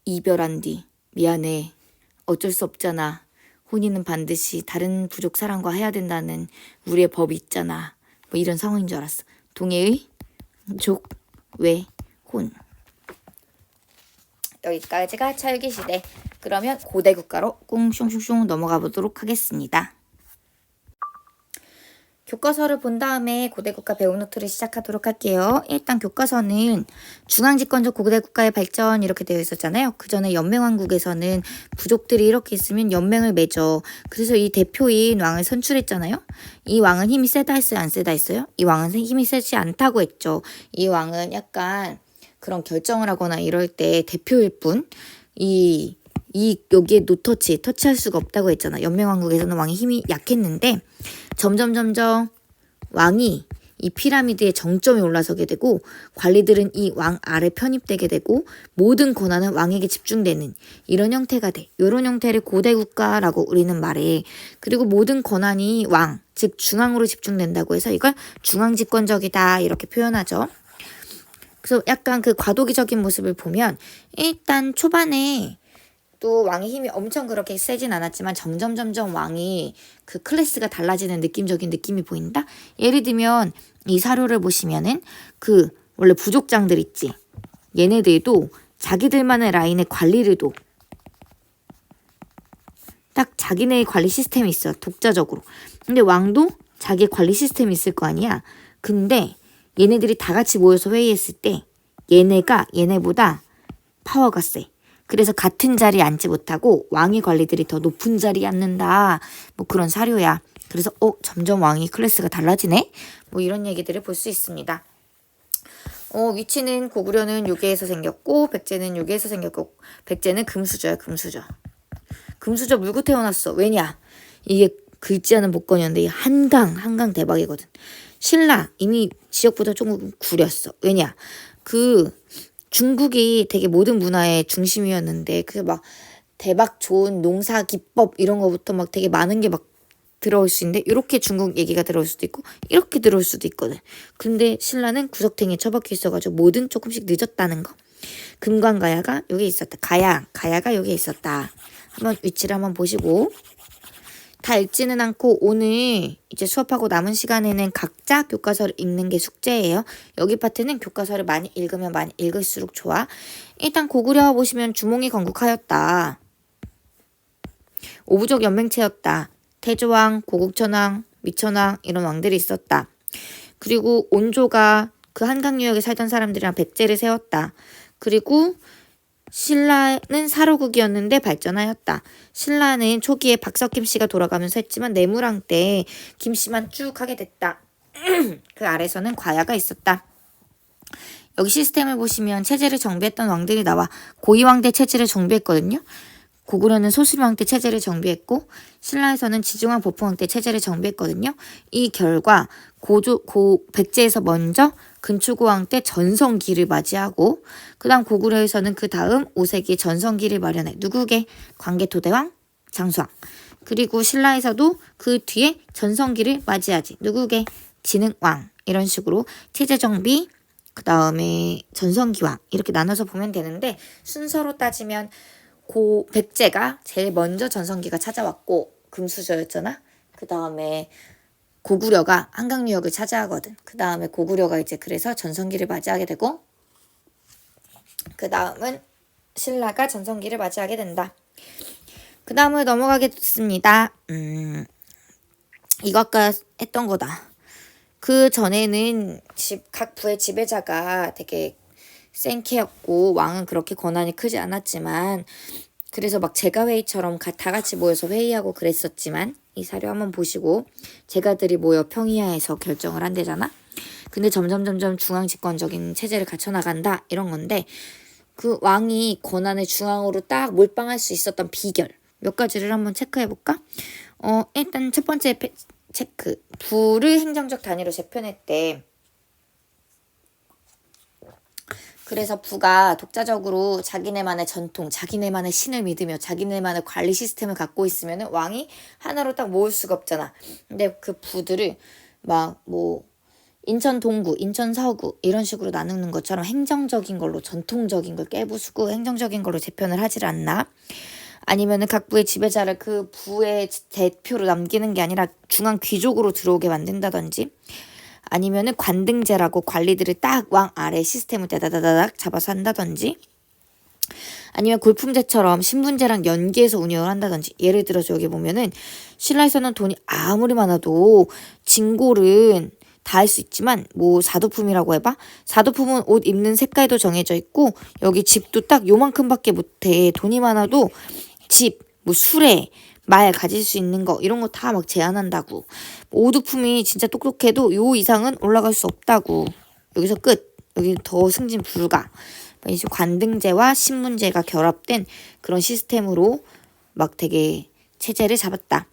이별한 뒤 미안해. 어쩔 수 없잖아. 혼이는 반드시 다른 부족 사람과 해야 된다는 우리의 법이 있잖아. 뭐 이런 상황인 줄 알았어. 동해의 족, 외, 혼. 여기까지가 철기시대. 그러면 고대 국가로 꽁숑숑숑 넘어가 보도록 하겠습니다. 교과서를 본 다음에 고대 국가 배우 노트를 시작하도록 할게요. 일단 교과서는 중앙집권적 고대 국가의 발전 이렇게 되어 있었잖아요. 그 전에 연맹왕국에서는 부족들이 이렇게 있으면 연맹을 맺어. 그래서 이 대표인 왕을 선출했잖아요. 이 왕은 힘이 세다 했어요? 안 세다 했어요? 이 왕은 힘이 세지 않다고 했죠. 이 왕은 약간 그런 결정을 하거나 이럴 때 대표일 뿐. 여기에 터치할 수가 없다고 했잖아. 연맹왕국에서는 왕의 힘이 약했는데 점점 왕이 이 피라미드의 정점에 올라서게 되고 관리들은 이 왕 아래 편입되게 되고 모든 권한은 왕에게 집중되는 이런 형태가 돼. 이런 형태를 고대 국가라고 우리는 말해. 그리고 모든 권한이 왕, 즉 중앙으로 집중된다고 해서 이걸 중앙집권적이다 이렇게 표현하죠. 그래서 약간 그 과도기적인 모습을 보면 일단 초반에 또 왕의 힘이 엄청 그렇게 세진 않았지만 점점 왕이 그 클래스가 달라지는 느낌적인 느낌이 보인다? 예를 들면 이 사료를 보시면은 그 원래 부족장들 있지. 얘네들도 자기들만의 라인의 관리를 도 딱 자기네의 관리 시스템이 있어. 독자적으로. 근데 왕도 자기의 관리 시스템이 있을 거 아니야. 근데 얘네들이 다 같이 모여서 회의했을 때 얘네보다 파워가 세. 그래서 같은 자리에 앉지 못하고 왕의 관리들이 더 높은 자리에 앉는다. 뭐 그런 사료야. 그래서 점점 왕의 클래스가 달라지네. 뭐 이런 얘기들을 볼 수 있습니다. 위치는 고구려는 요게에서 생겼고 백제는 요게에서 생겼고 백제는 금수저야. 금수저 물고 태어났어. 왜냐? 이게 글자는 못 꺼냈는데 한강 대박이거든. 신라 이미 지역부터 조금 구렸어. 왜냐? 중국이 되게 모든 문화의 중심이었는데 그래서 막 대박 좋은 농사 기법 이런 거부터 막 되게 많은 게 막 들어올 수 있는데 이렇게 중국 얘기가 들어올 수도 있고 이렇게 들어올 수도 있거든. 근데 신라는 구석탱이에 처박혀 있어가지고 뭐든 조금씩 늦었다는 거. 금관가야가 여기 있었다. 가야가 여기 있었다. 한번 위치를 한번 보시고 다 읽지는 않고 오늘 이제 수업하고 남은 시간에는 각자 교과서를 읽는 게 숙제예요. 여기 파트는 교과서를 많이 읽으면 많이 읽을수록 좋아. 일단 고구려 보시면 주몽이 건국하였다. 오부족 연맹체였다. 태조왕, 고국천왕, 미천왕 이런 왕들이 있었다. 그리고 온조가 그 한강 유역에 살던 사람들이랑 백제를 세웠다. 그리고 신라는 사로국이었는데 발전하였다. 신라는 초기에 박석김 씨가 돌아가면서 했지만 내무랑 때 김씨만 쭉 하게 됐다. 그 아래서는 과야가 있었다. 여기 시스템을 보시면 체제를 정비했던 왕들이 나와 고이왕대 체제를 정비했거든요. 고구려는 소수리왕 때 체제를 정비했고 신라에서는 지중왕 보풍왕 때 체제를 정비했거든요. 이 결과 백제에서 먼저 근초고왕 때 전성기를 맞이하고 그 다음 고구려에서는 그 다음 5세기에 전성기를 마련해. 누구게? 광개토대왕, 장수왕. 그리고 신라에서도 그 뒤에 전성기를 맞이하지. 누구게? 진흥왕. 이런 식으로 체제 정비, 그 다음에 전성기왕 이렇게 나눠서 보면 되는데 순서로 따지면 백제가 제일 먼저 전성기가 찾아왔고 금수저였잖아. 그 다음에 고구려가 한강 유역을 차지하거든. 그 다음에 고구려가 이제 그래서 전성기를 맞이하게 되고 그 다음은 신라가 전성기를 맞이하게 된다. 그 다음을 넘어가겠습니다. 이거 아까 했던 거다. 그 전에는 각 부의 지배자가 되게 센 캐였고 왕은 그렇게 권한이 크지 않았지만 그래서 막 제가회의처럼 다 같이 모여서 회의하고 그랬었지만 이 사료 한번 보시고 제가들이 모여 평이하에서 결정을 한대잖아. 근데 점점 중앙집권적인 체제를 갖춰나간다 이런 건데 그 왕이 권한을 중앙으로 딱 몰빵할 수 있었던 비결 몇 가지를 한번 체크해볼까? 일단 첫 번째 체크. 부를 행정적 단위로 재편했대. 그래서 부가 독자적으로 자기네만의 전통, 자기네만의 신을 믿으며 자기네만의 관리 시스템을 갖고 있으면 왕이 하나로 딱 모을 수가 없잖아. 근데 그 부들을 막 뭐 인천 동구, 인천 서구 이런 식으로 나누는 것처럼 행정적인 걸로 전통적인 걸 깨부수고 행정적인 걸로 재편을 하질 않나? 아니면은 각 부의 지배자를 그 부의 대표로 남기는 게 아니라 중앙 귀족으로 들어오게 만든다든지 아니면은 관등제라고 관리들을 딱 왕 아래 시스템을 따다다닥 잡아서 한다든지 아니면 골품제처럼 신분제랑 연계해서 운영을 한다든지 예를 들어서 여기 보면은 신라에서는 돈이 아무리 많아도 진골은 다 할 수 있지만 뭐 사도품이라고 해봐. 사도품은 옷 입는 색깔도 정해져 있고 여기 집도 딱 요만큼밖에 못해. 돈이 많아도 집, 뭐 수레, 말 가질 수 있는 거 이런 거 다 막 제한한다고. 오두품이 진짜 똑똑해도 요 이상은 올라갈 수 없다고. 여기서 끝. 여기 더 승진 불가. 이제 관등제와 신문제가 결합된 그런 시스템으로 막 되게 체제를 잡았다.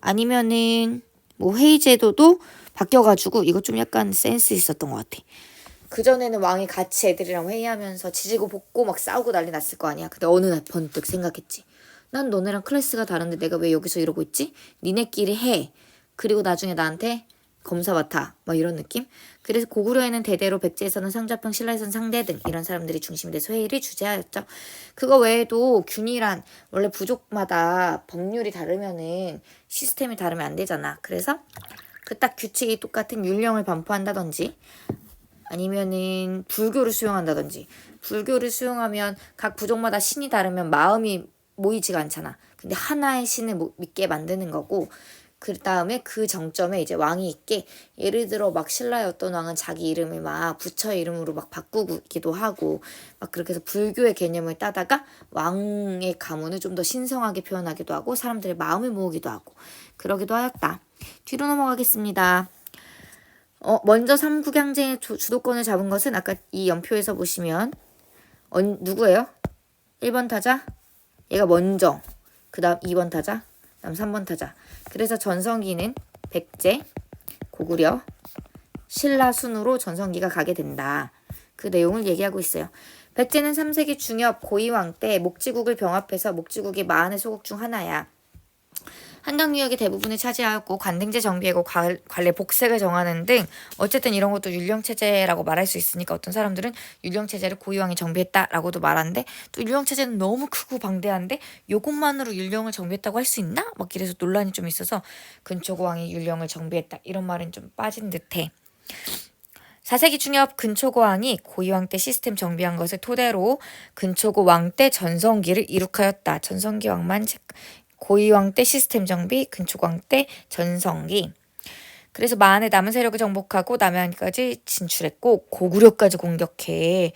아니면은 뭐 회의제도도 바뀌어가지고 이거 좀 약간 센스 있었던 것 같아. 그전에는 왕이 같이 애들이랑 회의하면서 지지고 볶고 막 싸우고 난리 났을 거 아니야. 근데 어느 날 번뜩 생각했지. 난 너네랑 클래스가 다른데 내가 왜 여기서 이러고 있지? 니네끼리 해. 그리고 나중에 나한테 검사 맡아. 막 이런 느낌? 그래서 고구려에는 대대로 백제에서는 상자평, 신라에서는 상대 등 이런 사람들이 중심이 돼서 회의를 주재하였죠. 그거 외에도 균이란 원래 부족마다 법률이 다르면은 시스템이 다르면 안 되잖아. 그래서 그 딱 규칙이 똑같은 율령을 반포한다든지 아니면은 불교를 수용한다든지 불교를 수용하면 각 부족마다 신이 다르면 마음이 모이지가 않잖아. 근데 하나의 신을 믿게 만드는 거고 그 다음에 그 정점에 이제 왕이 있게 예를 들어 막 신라의 어떤 왕은 자기 이름을 막 부처의 이름으로 막 바꾸기도 하고 막 그렇게 해서 불교의 개념을 따다가 왕의 가문을 좀 더 신성하게 표현하기도 하고 사람들의 마음을 모으기도 하고 그러기도 하였다. 뒤로 넘어가겠습니다. 먼저 삼국양제의 주도권을 잡은 것은 아까 이 연표에서 보시면 누구예요? 1번 타자? 얘가 먼저 그 다음 2번 타자 그 다음 3번 타자. 그래서 전성기는 백제, 고구려, 신라 순으로 전성기가 가게 된다. 그 내용을 얘기하고 있어요. 백제는 3세기 중엽 고이왕 때 목지국을 병합해서 목지국이 40의 소국 중 하나야. 한강 유역의 대부분을 차지하였고 관등제 정비하고 관례 복색을 정하는 등 어쨌든 이런 것도 율령체제라고 말할 수 있으니까 어떤 사람들은 율령체제를 고이왕이 정비했다라고도 말하는데 또 율령체제는 너무 크고 방대한데 요것만으로 율령을 정비했다고 할 수 있나? 막 이래서 논란이 좀 있어서 근초고왕이 율령을 정비했다 이런 말은 좀 빠진 듯해. 4세기 중엽 근초고왕이 고이왕 때 시스템 정비한 것을 토대로 근초고 왕 때 전성기를 이룩하였다. 전성기 왕만 고이왕 때 시스템 정비, 근초고왕 때 전성기. 그래서 만의 남은 세력을 정복하고 남해안까지 진출했고 고구려까지 공격해.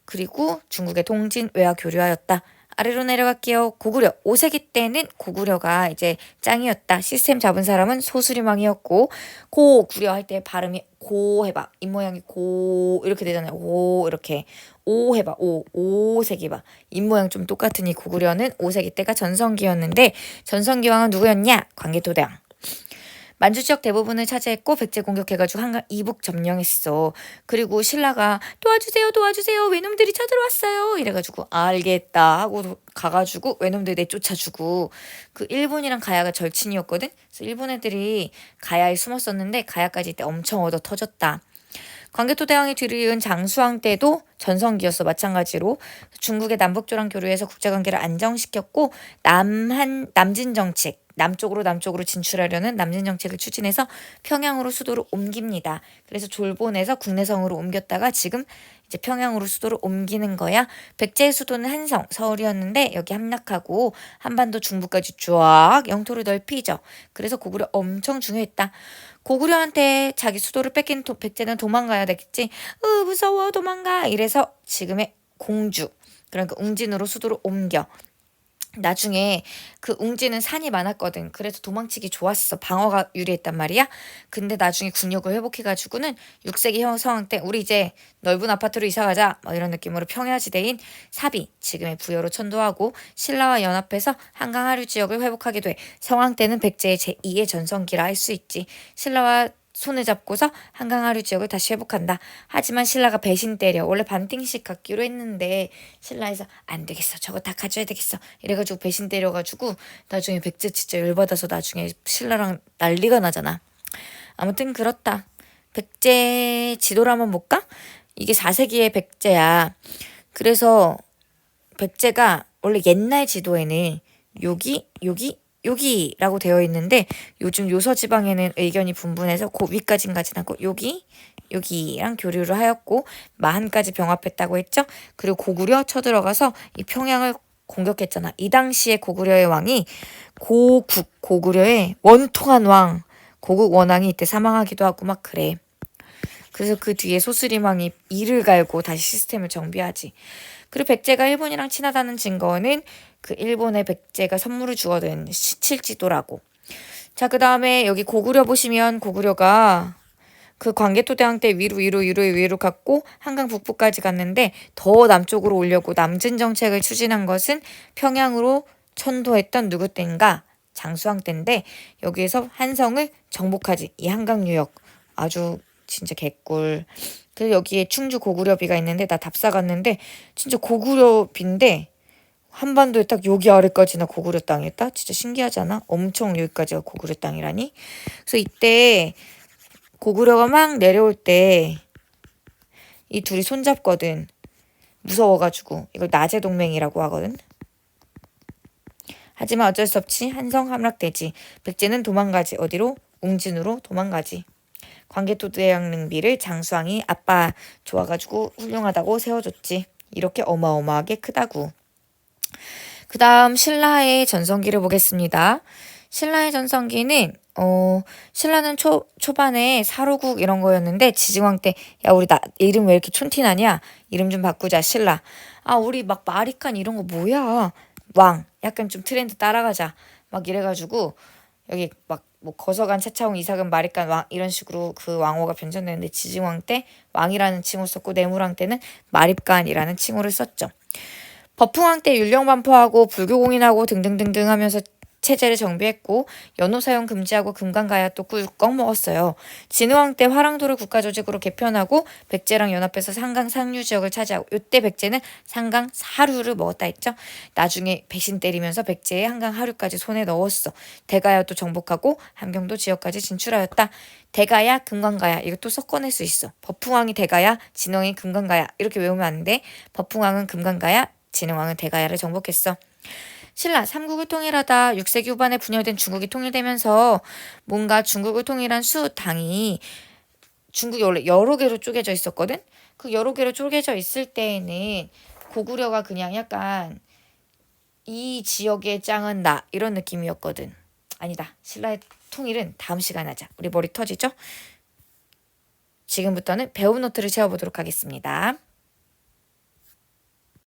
그리고 중국의 통진, 외화 교류하였다. 아래로 내려갈게요. 고구려. 5세기 때는 고구려가 이제 짱이었다. 시스템 잡은 사람은 소수림왕이었고 고구려 할 때 발음이 고 해봐. 입모양이 고 이렇게 되잖아요. 오 이렇게 오 해봐. 5세기 봐. 입모양 좀 똑같으니 고구려는 5세기 때가 전성기였는데 전성기 왕은 누구였냐? 광개토대왕. 만주 지역 대부분을 차지했고 백제 공격해가지고 한강 이북 점령했어. 그리고 신라가 도와주세요 도와주세요 외놈들이 쳐들어왔어요 이래가지고 알겠다 하고 가가지고 외놈들 내쫓아주고 그 일본이랑 가야가 절친이었거든. 그래서 일본 애들이 가야에 숨었었는데 가야까지 이때 엄청 얻어 터졌다. 광개토대왕의 뒤를 이은 장수왕 때도 전성기였어. 마찬가지로 중국의 남북조랑 교류해서 국제관계를 안정시켰고 남진 정책 남쪽으로 진출하려는 남진 정책을 추진해서 평양으로 수도를 옮깁니다. 그래서 졸본에서 국내성으로 옮겼다가 지금 이제 평양으로 수도를 옮기는 거야. 백제의 수도는 한성, 서울이었는데 여기 함락하고 한반도 중부까지 쫙 영토를 넓히죠. 그래서 고구려 엄청 중요했다. 고구려한테 자기 수도를 뺏긴 백제는 도망가야 되겠지. 무서워 도망가. 이래서 지금의 공주 그러니까 웅진으로 수도를 옮겨. 나중에 그 웅지는 산이 많았거든. 그래서 도망치기 좋았어. 방어가 유리했단 말이야. 근데 나중에 국력을 회복해가지고는 6세기 성황 때 우리 이제 넓은 아파트로 이사 가자. 뭐 이런 느낌으로 평야지대인 사비, 지금의 부여로 천도하고 신라와 연합해서 한강 하류 지역을 회복하게 돼. 성황 때는 백제의 제2의 전성기라 할 수 있지. 신라와 손을 잡고서 한강 하류 지역을 다시 회복한다. 하지만 신라가 배신 때려. 원래 반띵씩 갖기로 했는데 신라에서 안 되겠어. 저거 다 가져야 되겠어. 이래가지고 배신 때려가지고 나중에 백제 진짜 열받아서 나중에 신라랑 난리가 나잖아. 아무튼 그렇다. 백제 지도를 한번 볼까? 이게 4세기의 백제야. 그래서 백제가 원래 옛날 지도에는 여기라고 되어 있는데 요즘 요서 지방에는 의견이 분분해서 그 위까진 가진 않고 여기랑 교류를 하였고 마한까지 병합했다고 했죠. 그리고 고구려 쳐들어가서 이 평양을 공격했잖아. 이 당시에 고구려의 왕이 고구려의 원통한 왕 고국 원왕이 이때 사망하기도 하고 막 그래. 그래서 그 뒤에 소스리망이 이를 갈고 다시 시스템을 정비하지. 그리고 백제가 일본이랑 친하다는 증거는 그 일본의 백제가 선물을 주거든. 시칠지도라고. 자, 그 다음에 여기 고구려 보시면 고구려가 그 광개토대왕 때 위로 갔고 한강 북부까지 갔는데 더 남쪽으로 오려고 남진 정책을 추진한 것은 평양으로 천도했던 누구 때인가? 장수왕 때인데 여기에서 한성을 정복하지. 이 한강 유역. 아주 진짜 개꿀. 그래서 여기에 충주 고구려비가 있는데 나 답사 갔는데 진짜 고구려비인데 한반도에 딱 여기 아래까지나 고구려 땅이었다. 진짜 신기하지 않아? 엄청 여기까지가 고구려 땅이라니. 그래서 이때 고구려가 막 내려올 때 이 둘이 손잡거든. 무서워가지고 이걸 낮의 동맹이라고 하거든. 하지만 어쩔 수 없지. 한성 함락되지. 백제는 도망가지. 어디로? 웅진으로 도망가지. 광개토대왕 능비를 장수왕이 아빠 좋아가지고 훌륭하다고 세워줬지. 이렇게 어마어마하게 크다고. 그 다음 신라의 전성기를 보겠습니다. 신라의 전성기는 신라는 초반에 사로국 이런 거였는데 지증왕 때 야 우리 나 이름 왜 이렇게 촌티나냐? 이름 좀 바꾸자 신라. 아 우리 막 마리칸 이런 거 뭐야? 왕 약간 좀 트렌드 따라가자. 막 이래가지고 여기 막 뭐 거서관 차차홍 이사금 마리칸 왕 이런 식으로 그 왕호가 변전되는데 지증왕 때 왕이라는 칭호 썼고 내무왕 때는 마립간이라는 칭호를 썼죠. 버풍왕 때 율령 반포하고 불교 공인하고 등등등등 하면서 체제를 정비했고 연호 사용 금지하고 금강가야 또 꿀꺽 먹었어요. 진흥왕 때 화랑도를 국가조직으로 개편하고 백제랑 연합해서 상강 상류 지역을 차지하고 이때 백제는 상강 사류를 먹었다 했죠. 나중에 배신 때리면서 백제의 한강 하류까지 손에 넣었어. 대가야 또 정복하고 함경도 지역까지 진출하였다. 대가야 금강가야 이것도 섞어낼 수 있어. 버풍왕이 대가야 진흥왕이 금강가야 이렇게 외우면 안 돼. 버풍왕은 금강가야 진흥왕은 대가야를 정복했어. 신라 삼국을 통일하다 6세기 후반에 분열된 중국이 통일되면서 뭔가 중국을 통일한 수당이 중국이 원래 여러 개로 쪼개져 있었거든. 그 여러 개로 쪼개져 있을 때에는 고구려가 그냥 약간 이 지역의 짱은 나 이런 느낌이었거든. 아니다. 신라의 통일은 다음 시간에 하자. 우리 머리 터지죠? 지금부터는 배움 노트를 채워보도록 하겠습니다.